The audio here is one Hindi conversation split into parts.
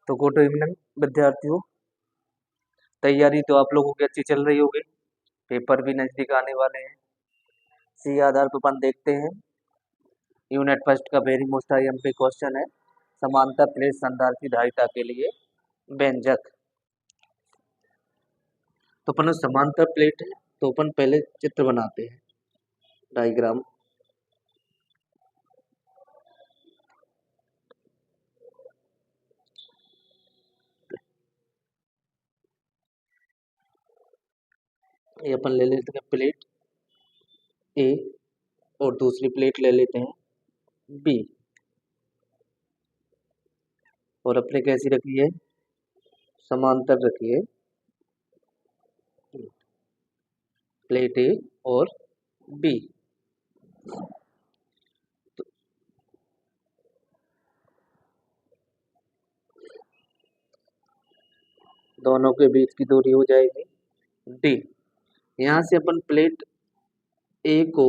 तो गुड इवनिंग विद्यार्थियों। तैयारी तो आप लोगों की अच्छी चल रही होगी। पेपर भी नजदीक आने वाले हैं। इसी आधार पर अपन देखते हैं। यूनिट फर्स्ट का वेरी मोस्ट आईएमपी क्वेश्चन है, समांतर प्लेट संधारित्र की धारिता के लिए व्यंजक। तो अपन समांतर प्लेट है तो अपन पहले चित्र बनाते हैं, डायग्राम। ये अपन ले लेते हैं प्लेट ए और दूसरी प्लेट ले लेते हैं बी, और अपने कैसी रखी है, समांतर रखी है प्लेट ए और बी। दोनों के बीच की दूरी हो जाएगी डी। यहाँ से अपन प्लेट ए को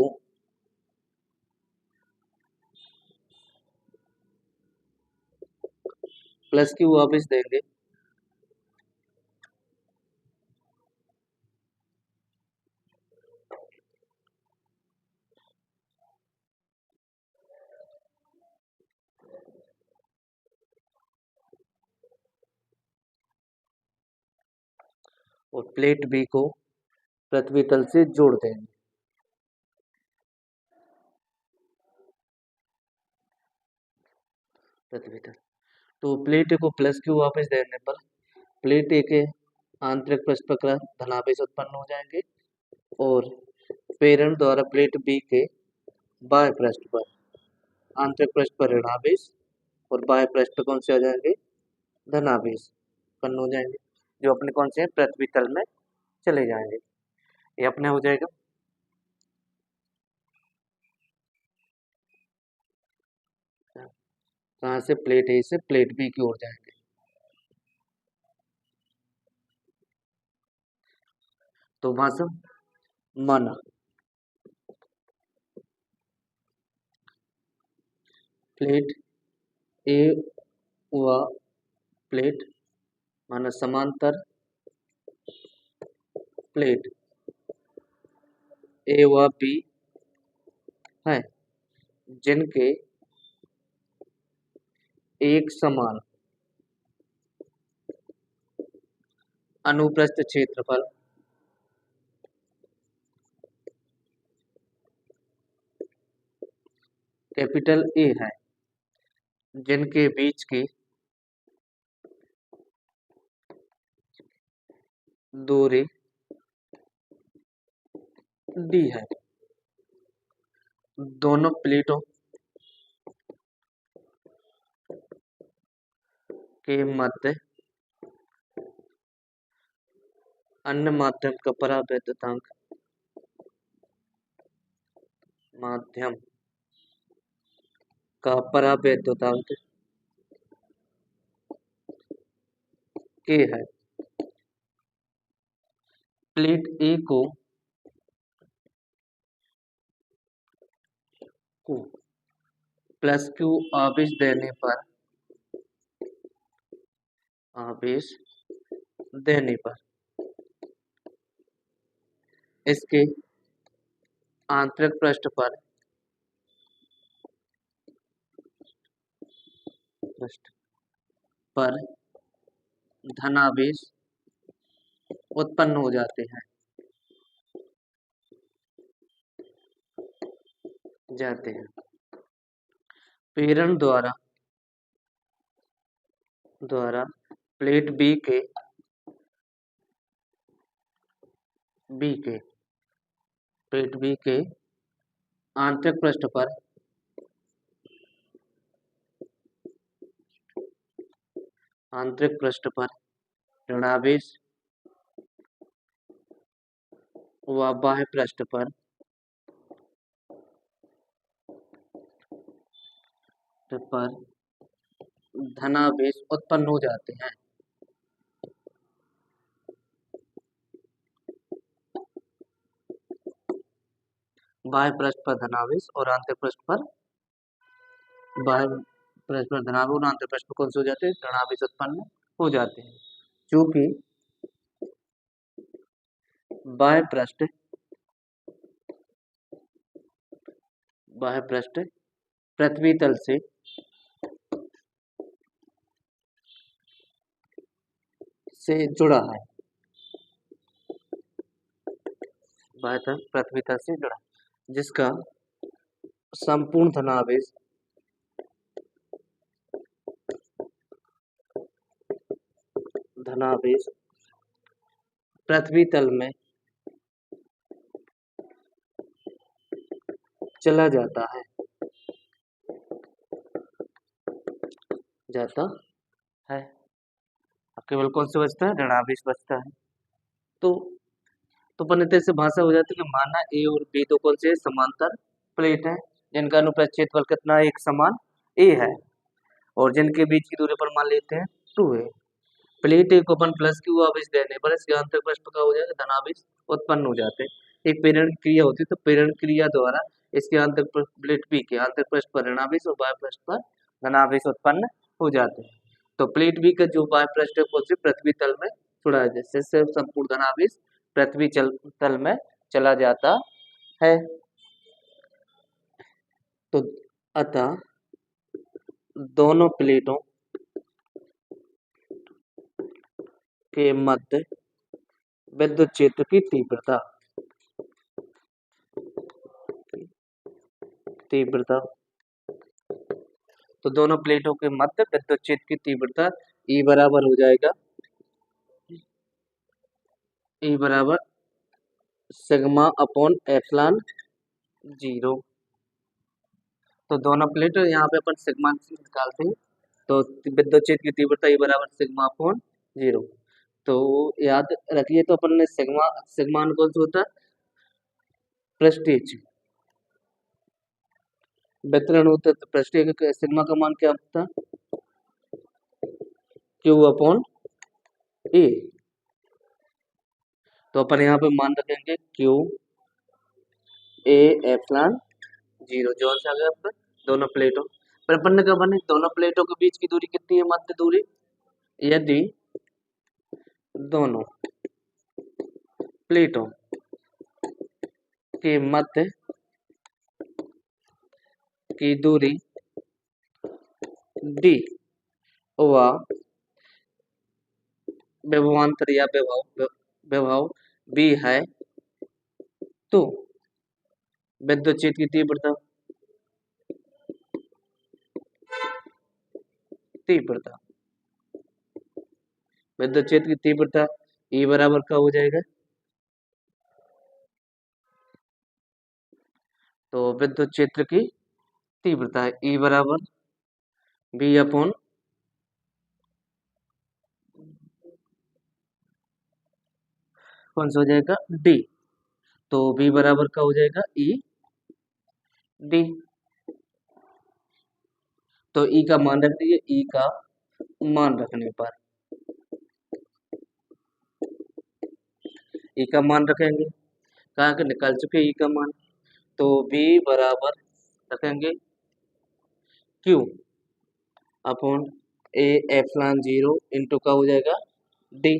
प्लस क्यू वापस देंगे, और प्लेट बी को पृथ्वी तल से जोड़ देंगे। पृथ्वी तल तो प्लेट ए को प्लस क्यू वापस देने पर प्लेट ए के आंतरिक पृष्ठ पर धनावेश उत्पन्न हो जाएंगे, और प्रेरण द्वारा प्लेट बी के बाह्य पृष्ठ पर आंतरिक पृष्ठ पर ऋणावेश और बाह्य पृष्ठ पर कौन से आ जाएंगे, धनावेश उत्पन्न हो जाएंगे, जो अपने कौन से हैं, पृथ्वी तल में चले जाएंगे। ये अपने हो जाएगा। कहाँ से, प्लेट ए से प्लेट बी की ओर जाएंगे। तो वहां से माना प्लेट ए व प्लेट माना समांतर प्लेट ए व बी है, जिनके एक समान अनुप्रस्थ क्षेत्रफल कैपिटल ए है, जिनके बीच की दूरी डी है। दोनों प्लेटों के मध्य अन्य माध्यम का परावैद्युतांक माध्यम का परावैद्युतांक के है। प्लेट ए को प्लस क्यू आवेश देने पर इसके आंतरिक पृष्ठ पर धनावेश उत्पन्न हो जाते हैं प्रेरण द्वारा प्लेट बी के प्लेट बी के आंतरिक पृष्ठ पर ऋणावेश व बाह्य पृष्ठ पर धनावेश उत्पन्न हो जाते हैं। बाह्य पृष्ठ पर धनावेश और आंतरिक पृष्ठ पर बाह्य परस्पर धनावेश और आंतरिक पृष्ठ पर कौन से हो जाते हैं, ऋणावेश उत्पन्न हो जाते हैं। चूंकि बाह्य पृष्ठ पृथ्वी तल से जुड़ा है, बाह्य तल पृथ्वी तल से जुड़ा, जिसका संपूर्ण धनावेश पृथ्वी तल में चला जाता है अब केवल कौन से बचता है, ऋणावेश बचता है। तो पुनः से भाषा हो जाती है कि माना ए और बी तो कौन से समांतर प्लेट है, जिनका अनुप्रस्थ क्षेत्रफल कितना है, एक समान ए है, और जिनके बीच की दूरी पर मान लेते हैं 2 है। प्लेट ए को अपन प्लस क्यू आवेश देने पर इसके आंतरिक पृष्ठ का हो जाएगा धनावेश उत्पन्न हो जाते हैं। एक प्रेरण क्रिया होती है, तो प्रेरण क्रिया द्वारा इसके आंतरिक प्लेट बी के आंतरिक पृष्ठ पर ऋणावेश और बाह्य पृष्ठ पर धनावेश उत्पन्न हो जाते हैं। तो प्लेट बी का जो बाह्य पृष्ठ है वो पृथ्वी तल में जुड़ा है, जिससे संपूर्ण धनावेश पृथ्वी तल में चला जाता है। तो अतः दोनों प्लेटों के मध्य विद्युत क्षेत्र की तीव्रता तो दोनों प्लेटों के मध्य विद्युत क्षेत्र की तीव्रता E बराबर हो जाएगा, E बराबर सिग्मा अपॉन एप्सिलॉन 0। तो दोनों प्लेट यहाँ पे अपन सिग्मा निकालते हैं, तो विद्युत क्षेत्र की तीव्रता E बराबर सिग्मा अपॉन 0। तो याद रखिए, तो अपन ने सिग्मा कौन सा होता है, प्रेस्टीज वितरण होता है, तो प्रेस्टीज का सिग्मा का मान क्या होता है, Q अपॉन ए। तो अपन यहाँ पे मान रखेंगे Q ए एप्सिलॉन 0 जो आ गया अपन दोनों प्लेटों पर। अपन ने कहा बने दोनों प्लेटों के बीच की दूरी कितनी है, मध्य दूरी, यदि दोनों प्लेटों के मध्य की दूरी d व विभवांतर या विभव b है, तो विद्युत क्षेत्र की तीव्रता विद्युत क्षेत्र की तीव्रता E बराबर का हो जाएगा, तो विद्युत क्षेत्र की तीव्रता E बराबर B अपॉन कौन सा हो जाएगा, D। तो B बराबर का हो जाएगा E D। तो E का मान रख दीजिए, E का मान रखने पर E का मान रखेंगे, कहाँ के निकाल चुके E का मान, तो B बराबर रखेंगे Q upon A epsilon 0 into का हो जाएगा D।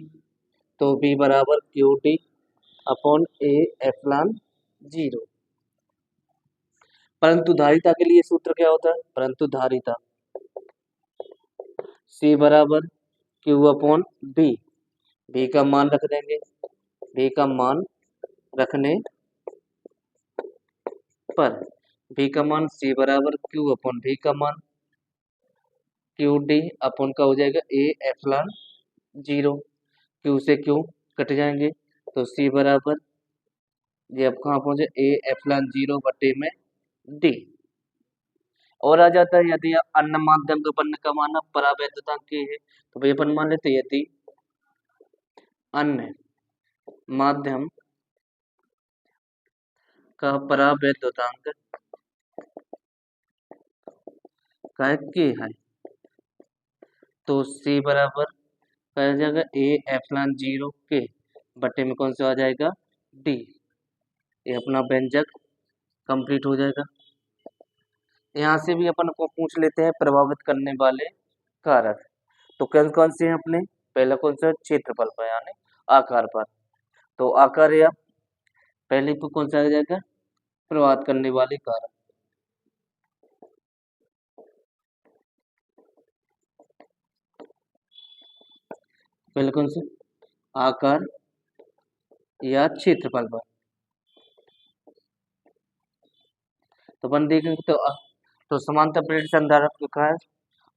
तो B बराबर Q D upon A epsilon 0। परंतु धारिता के लिए सूत्र क्या होता है, परंतु धारिता C बराबर Q अपॉन B। B का मान रख देंगे, B का मान रखने पर B का मान C बराबर Q अपॉन B का मान क्यू डी अपॉन का हो जाएगा ए एप्सिलॉन 0। Q से Q कट जाएंगे, तो C बराबर ये अब कहाँ पहुंचे, ए एप्सिलॉन 0 बटे में D। और आ जाता है यदि अन्य माध्यम का पन्न का मान परावैद्युतांक की है, तो भाई अपन मान लेते यदि अन्य माध्यम का परावैद्युतांक की है, तो C बराबर कहा जाएगा ए एप्सिलॉन 0 के बटे में कौन सा आ जाएगा, D। ये अपना व्यंजक कंप्लीट हो जाएगा। यहाँ से भी अपन को पूछ लेते हैं प्रभावित करने वाले कारक। तो कौन कौन से हैं अपने? पहला कौन सा? क्षेत्रफल पर यानी आकार पर। तो आकार या पहले को कौन सा आ जाएगा? प्रभावित करने वाले कारक। पहले कौन सा? आकार या क्षेत्रफल पर। तो अपन देखेंगे तो समांतर प्लेट संधारक का है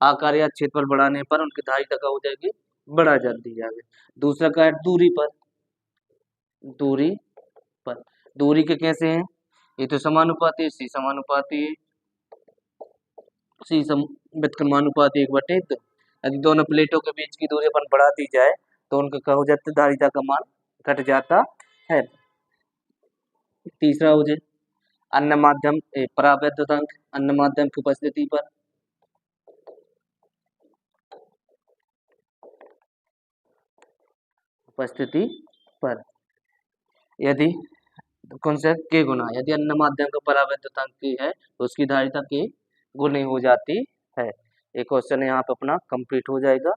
आकार या क्षेत्रफल बढ़ाने पर उनकी धारिता क्या हो जाएगी? बढ़ा जाती जाएगी। दूसरा का है दूरी पर। दूरी पर दूरी के कैसे हैं? ये तो समानुपाती है, सी समानुपाती है, सी व्युत्क्रमानुपाती 1/2। यदि दोनों प्लेटों के बीच की दूरी अपन बढ़ा दी जाए तो उनका क्या हो जाता है? धारिता का मान घट जाता है। तीसरा हो जाए अन्य माध्यम परावैद्युतांक अन्य माध्यम की उपस्थिति पर। उपस्थिति पर यदि कौन सा के गुना यदि अन्य माध्यम का परावैद्युतांक की है तो उसकी धारिता के गुने हो जाती है। एक क्वेश्चन यहाँ पे अपना कंप्लीट हो जाएगा।